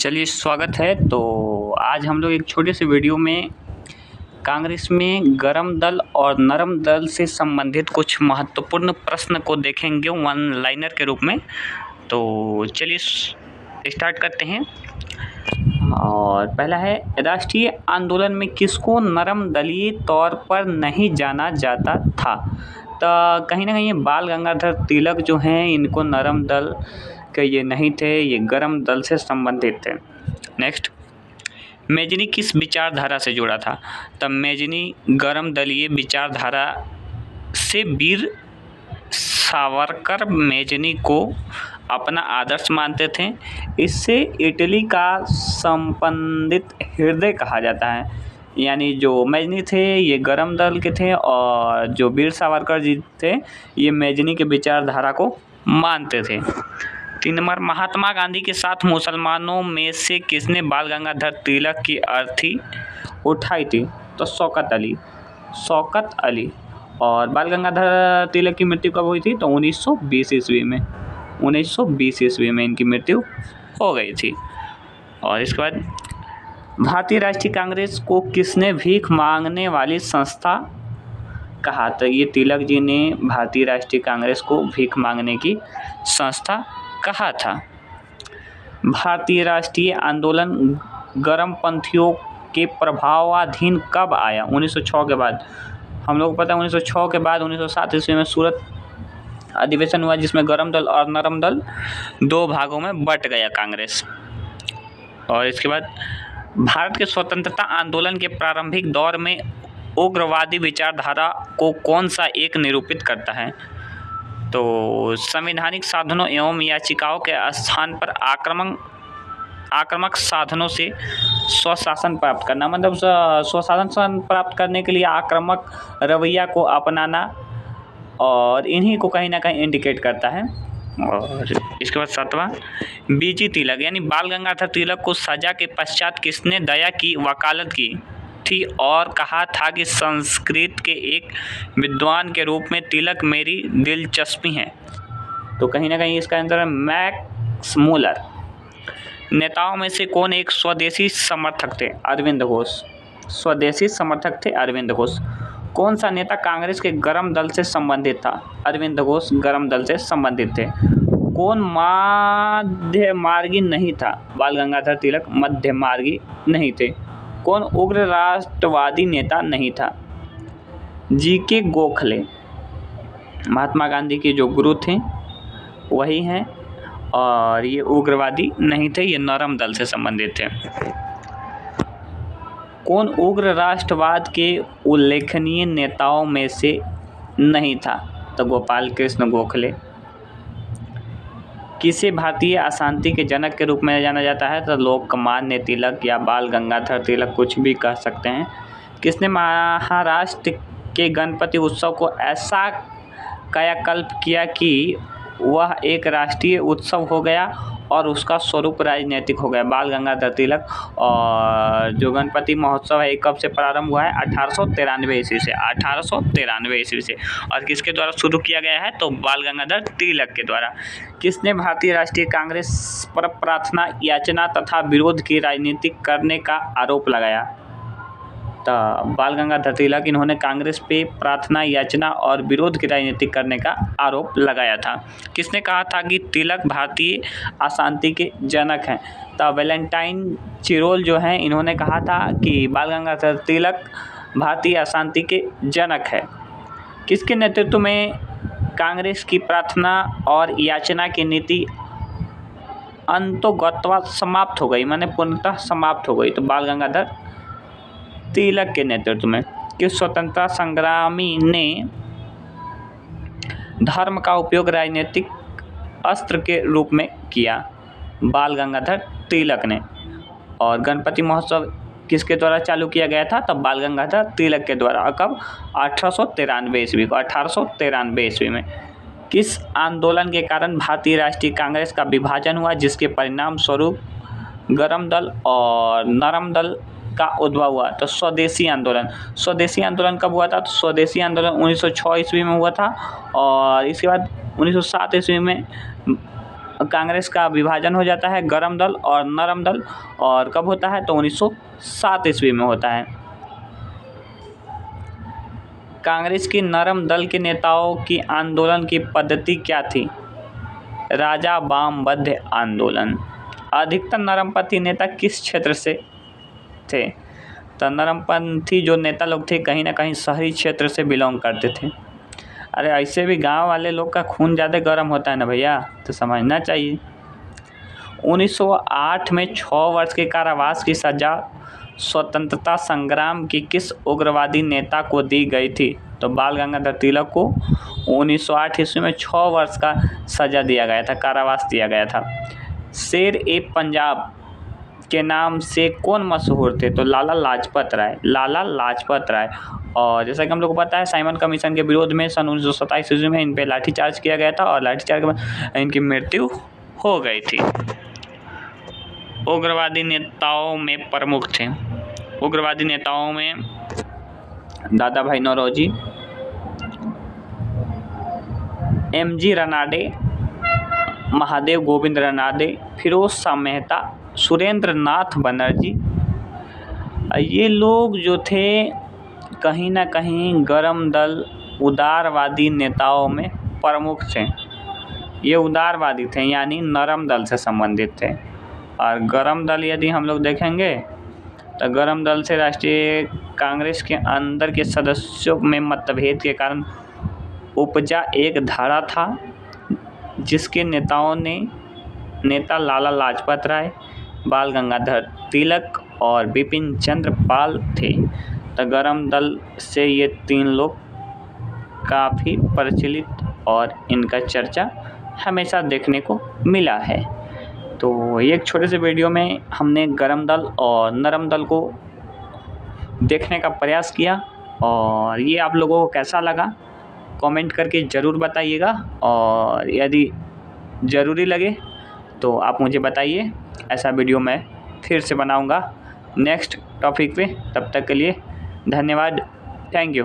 चलिए स्वागत है। तो आज हम लोग एक छोटे से वीडियो में कांग्रेस में गरम दल और नरम दल से संबंधित कुछ महत्वपूर्ण प्रश्न को देखेंगे वन लाइनर के रूप में। तो चलिए स्टार्ट करते हैं। और पहला है, राष्ट्रीय आंदोलन में किसको नरम दलीय तौर पर नहीं जाना जाता था? तो कहीं ना कहीं बाल गंगाधर तिलक जो हैं इनको नरम दल के ये नहीं थे, ये गरम दल से संबंधित थे। नेक्स्ट, मेजनी किस विचारधारा से जुड़ा था? तब मेजनी गरम दलीय विचारधारा से वीर सावरकर मेजनी को अपना आदर्श मानते थे। इससे इटली का संपंदित हृदय कहा जाता है। यानी जो मेजनी थे ये गरम दल के थे और जो वीर सावरकर जी थे ये मेजनी के विचारधारा को मानते थे। 3 नंबर, महात्मा गांधी के साथ मुसलमानों में से किसने बाल गंगाधर तिलक की अर्थी उठाई थी? तो शौकत अली। और बाल गंगाधर तिलक की मृत्यु कब हुई थी? तो 1920 ईस्वी में 1920 ईस्वी में इनकी मृत्यु हो गई थी। और इसके बाद, भारतीय राष्ट्रीय कांग्रेस को किसने भीख मांगने वाली संस्था कहा? तो ये तिलक जी ने भारतीय राष्ट्रीय कांग्रेस को भीख मांगने की संस्था कहा था। भारतीय राष्ट्रीय आंदोलन गरमपंथियों के प्रभावाधीन कब आया? 1906 के बाद। हम लोग को पता है 1906 के बाद 1907 ईस्वी में सूरत अधिवेशन हुआ जिसमें गरम दल और नरम दल 2 भागों में बट गया कांग्रेस। और इसके बाद, भारत के स्वतंत्रता आंदोलन के प्रारंभिक दौर में उग्रवादी विचारधारा को कौन सा एक निरूपित करता है? तो संवैधानिक साधनों एवं याचिकाओं के स्थान पर आक्रामक साधनों से स्वशासन प्राप्त करना, मतलब स्वशासन प्राप्त करने के लिए आक्रामक रवैया को अपनाना, और इन्हीं को कहीं ना कहीं इंडिकेट करता है। और इसके बाद 7वां, बीजी तिलक यानी बाल गंगाधर तिलक को सजा के पश्चात किसने दया की वकालत की थी और कहा था कि संस्कृत के एक विद्वान के रूप में तिलक मेरी दिलचस्पी है? तो कहीं ना कहीं इसका आंसर है मैक्स मूलर। नेताओं में से कौन एक स्वदेशी समर्थक थे? अरविंद घोष। स्वदेशी समर्थक थे अरविंद घोष। कौन सा नेता कांग्रेस के गरम दल से संबंधित था? अरविंद घोष गरम दल से संबंधित थे। कौन मध्य मार्गी नहीं था? बाल गंगाधर तिलक मध्य मार्गी नहीं थे। कौन उग्र राष्ट्रवादी नेता नहीं था? जी.के. गोखले, महात्मा गांधी के जो गुरु थे वही हैं, और ये उग्रवादी नहीं थे, ये नरम दल से संबंधित थे। कौन उग्र राष्ट्रवाद के उल्लेखनीय नेताओं में से नहीं था? तो गोपाल कृष्ण गोखले। किसे भारतीय अशांति के जनक के रूप में जाना जाता है? तो लोकमान्य तिलक या बाल गंगाधर तिलक, कुछ भी कह सकते हैं। किसने महाराष्ट्र के गणपति उत्सव को ऐसा कायाकल्प किया कि वह एक राष्ट्रीय उत्सव हो गया और उसका स्वरूप राजनीतिक हो गया? बाल गंगाधर तिलक। और जो गणपति महोत्सव है कब से प्रारंभ हुआ है? 1893 ईस्वी से। 1893 ईस्वी से। और किसके द्वारा शुरू किया गया है? तो बाल गंगाधर तिलक के द्वारा। किसने भारतीय राष्ट्रीय कांग्रेस पर प्रार्थना, याचना तथा विरोध की राजनीति करने का आरोप लगाया? तो बाल गंगाधर तिलक, इन्होंने कांग्रेस पे प्रार्थना, याचना और विरोध की राजनीति करने का आरोप लगाया था। किसने कहा था कि तिलक भारतीय अशांति के जनक हैं? तो वैलेंटाइन चिरोल जो हैं इन्होंने कहा था कि बाल गंगाधर तिलक भारतीय अशांति के जनक है। किसके नेतृत्व में कांग्रेस की प्रार्थना और याचना की नीति अंतोगत्वा समाप्त हो गई, माने पूर्णतः समाप्त हो गई? तो बाल गंगाधर तिलक के नेतृत्व में। किस स्वतंत्रता संग्रामी ने धर्म का उपयोग राजनीतिक अस्त्र के रूप में किया? बाल गंगाधर तिलक ने। और गणपति महोत्सव किसके द्वारा चालू किया गया था? तब बाल गंगाधर तिलक के द्वारा। कब? 1893 ईस्वी को। 1893 ईस्वी में। किस आंदोलन के कारण भारतीय राष्ट्रीय कांग्रेस का विभाजन हुआ जिसके परिणाम स्वरूप गरम दल और नरम दल का उद्भव हुआ? तो स्वदेशी आंदोलन। स्वदेशी आंदोलन कब हुआ था? तो स्वदेशी आंदोलन 1906 ईस्वी में हुआ था। और इसके बाद 1907 ईस्वी में कांग्रेस का विभाजन हो जाता है गरम दल और नरम दल, और कब होता है तो 1907 ईस्वी में होता है। कांग्रेस की नरम दल के नेताओं की आंदोलन की पद्धति क्या थी? राजा वामबद्ध आंदोलन। अधिकतर नरमपंथी नेता किस क्षेत्र से थे? तो नरमपंथी जो नेता लोग थे कहीं ना कहीं शहरी क्षेत्र से बिलोंग करते थे। अरे ऐसे भी गांव वाले लोग का खून ज़्यादा गर्म होता है ना भैया, तो समझना चाहिए। 1908 में 6 वर्ष के कारावास की सज़ा स्वतंत्रता संग्राम की किस उग्रवादी नेता को दी गई थी? तो बाल गंगाधर तिलक को 1908 ईस्वी में 6 वर्ष का सज़ा दिया गया था, कारावास दिया गया था। शेर ए पंजाब के नाम से कौन मशहूर थे? तो लाला लाजपत राय, लाला लाजपत राय। और जैसा कि हम लोग को पता है साइमन कमीशन के विरोध में सन 1927 ईस्वी में इन पे लाठीचार्ज किया गया था और लाठीचार्ज के बाद इनकी मृत्यु हो गई थी। उग्रवादी नेताओं में प्रमुख थे। उग्रवादी नेताओं में दादा भाई नौरोजी, MG रनाडे, महादेव गोविंद रनाडे, फिरोज शाह मेहता, सुरेंद्र नाथ बनर्जी। ये लोग जो थे कहीं ना कहीं गरम दल उदारवादी नेताओं में प्रमुख थे। ये उदारवादी थे यानी नरम दल से संबंधित थे। और गरम दल यदि हम लोग देखेंगे तो गरम दल से राष्ट्रीय कांग्रेस के अंदर के सदस्यों में मतभेद के कारण उपजा एक धारा था जिसके नेता लाला लाजपत राय, बाल गंगाधर तिलक और बिपिन चंद्र पाल थे। तो गरम दल से ये 3 लोग काफ़ी प्रचलित और इनका चर्चा हमेशा देखने को मिला है। तो एक छोटे से वीडियो में हमने गरम दल और नरम दल को देखने का प्रयास किया, और ये आप लोगों को कैसा लगा कमेंट करके ज़रूर बताइएगा। और यदि ज़रूरी लगे तो आप मुझे बताइए, ऐसा वीडियो मैं फिर से बनाऊंगा नेक्स्ट टॉपिक पे। तब तक के लिए धन्यवाद, थैंक यू।